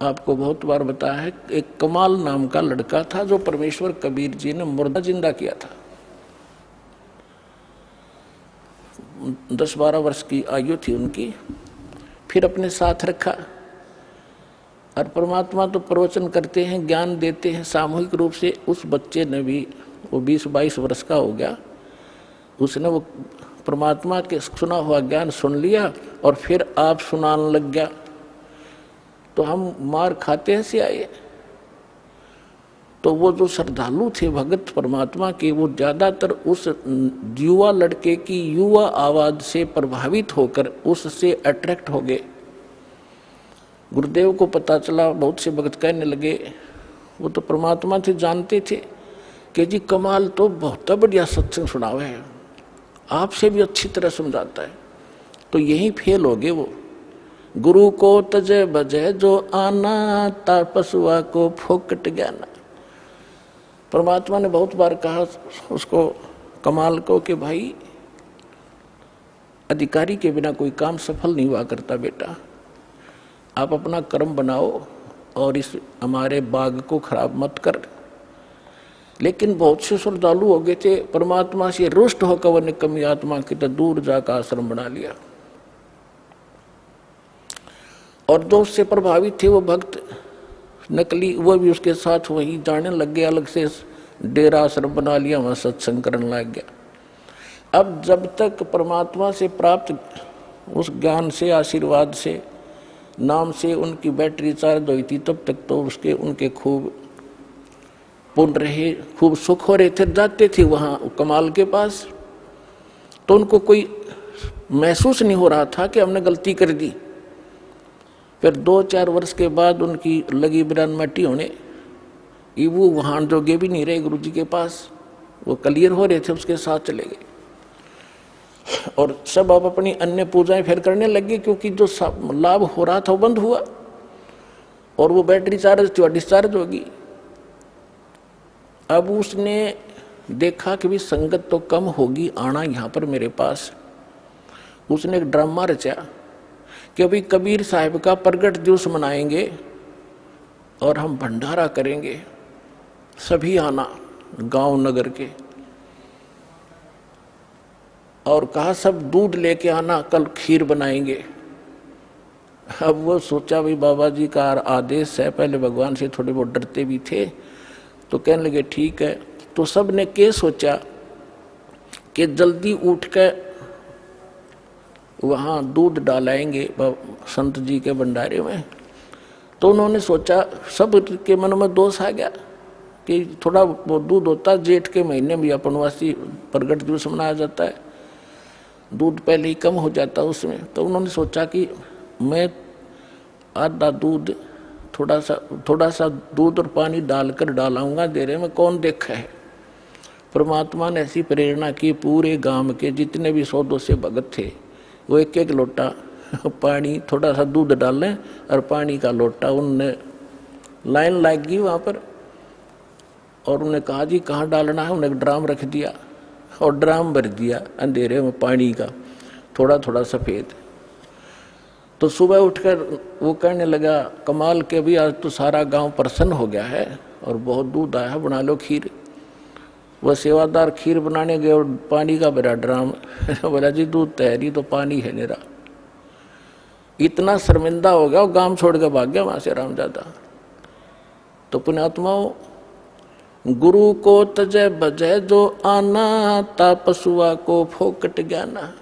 आपको बहुत बार बताया है, एक कमाल नाम का लड़का था जो परमेश्वर कबीर जी ने मुर्दा जिंदा किया था। 10-12 वर्ष की आयु थी उनकी, फिर अपने साथ रखा। और परमात्मा तो प्रवचन करते हैं, ज्ञान देते हैं सामूहिक रूप से। उस बच्चे ने भी, वो 20-22 वर्ष का हो गया, उसने वो परमात्मा के सुना हुआ ज्ञान सुन लिया और फिर आप सुनाने लग गया। तो हम मार खाते से आए। तो वो जो श्रद्धालु थे भगत परमात्मा के, वो ज्यादातर उस युवा लड़के की युवा आवाज से प्रभावित होकर उससे अट्रैक्ट हो गए। गुरुदेव को पता चला, बहुत से भगत कहने लगे, वो तो परमात्मा थे, जानते थे कि जी कमाल तो बहुत बढ़िया सत्संग सुनावे है, आपसे भी अच्छी तरह समझाता है। तो यही फेल हो गए वो। गुरु को तजे बजे जो आना, तापसुआ को फोकट ज्ञाना। परमात्मा ने बहुत बार कहा उसको, कमाल को, कि भाई अधिकारी के बिना कोई काम सफल नहीं हुआ करता बेटा, आप अपना कर्म बनाओ और इस हमारे बाग को खराब मत कर। लेकिन बहुत से श्रद्धालु हो गए थे, परमात्मा से रुष्ट होकर वह निकम्मी आत्मा की तो दूर जाकर आश्रम बना लिया। और जो उससे प्रभावित थे वो भक्त नकली, वो भी उसके साथ वही जाने लग गए, अलग से डेरा आश्रम बना लिया, वहां सत्संग करने लग गया। अब जब तक परमात्मा से प्राप्त उस ज्ञान से, आशीर्वाद से, नाम से उनकी बैटरी चार्ज हुई थी, तब तक तो उसके उनके खूब पुण्य रहे, खूब सुख हो रहे थे। जाते थे वहां कमाल के पास तो उनको कोई महसूस नहीं हो रहा था कि हमने गलती कर दी। फिर 2-4 वर्ष के बाद उनकी लगी बिरान मट्टी होने, वो वहां जोगे भी नहीं रहे गुरु जी के पास, वो क्लियर हो रहे थे, उसके साथ चले गए। और सब अब अपनी अन्य पूजाएं फिर करने लगे, क्योंकि जो लाभ हो रहा था वो बंद हुआ और वो बैटरी चार्ज डिस्चार्ज होगी। अब उसने देखा कि भी संगत तो कम होगी, आना यहाँ पर मेरे पास। उसने एक ड्रामा रचा कि अभी कबीर साहब का प्रगट दिवस मनाएंगे और हम भंडारा करेंगे, सभी आना गांव नगर के। और कहा सब दूध लेके आना, कल खीर बनाएंगे। अब वो सोचा भाई बाबा जी का आदेश है, पहले भगवान से थोड़े बहुत डरते भी थे, तो कहने लगे ठीक है। तो सब ने क्या सोचा कि जल्दी उठ कर वहाँ दूध डालाएंगे संत जी के भंडारे में। तो उन्होंने सोचा, सब के मन में दोष आ गया कि थोड़ा वो दूध होता, जेठ के महीने में अपनवासी प्रगट दिवस मनाया जाता है, दूध पहले ही कम हो जाता उसमें। तो उन्होंने सोचा कि मैं आधा दूध, थोड़ा सा दूध और पानी डालकर डालाऊंगा देरे में, कौन देखा है। परमात्मा ने ऐसी प्रेरणा की, पूरे गांव के जितने भी 100-200 भगत थे वो एक एक लोटा पानी, थोड़ा सा दूध डालें और पानी का लोटा, उनने लाइन लग गई वहाँ पर। और उन्होंने कहा जी कहाँ डालना है, उन्होंने ड्राम रख दिया और ड्राम भर दिया अंधेरे में पानी का, थोड़ा थोड़ा सफ़ेद। तो सुबह उठकर वो कहने लगा, कमाल के भी आज तो सारा गांव प्रसन्न हो गया है और बहुत दूध आया है, बना लो खीर। वह सेवादार खीर बनाने गए और पानी का भरा ड्राम बोला जी दूध तैयारी तो पानी है मेरा। इतना शर्मिंदा हो गया, गांव छोड़ कर भाग गया वहां से रामजादा। तो पुण्यात्माओं, गुरु को तजय बजय जो आना, तापसुआ को फोकट ज्ञाना।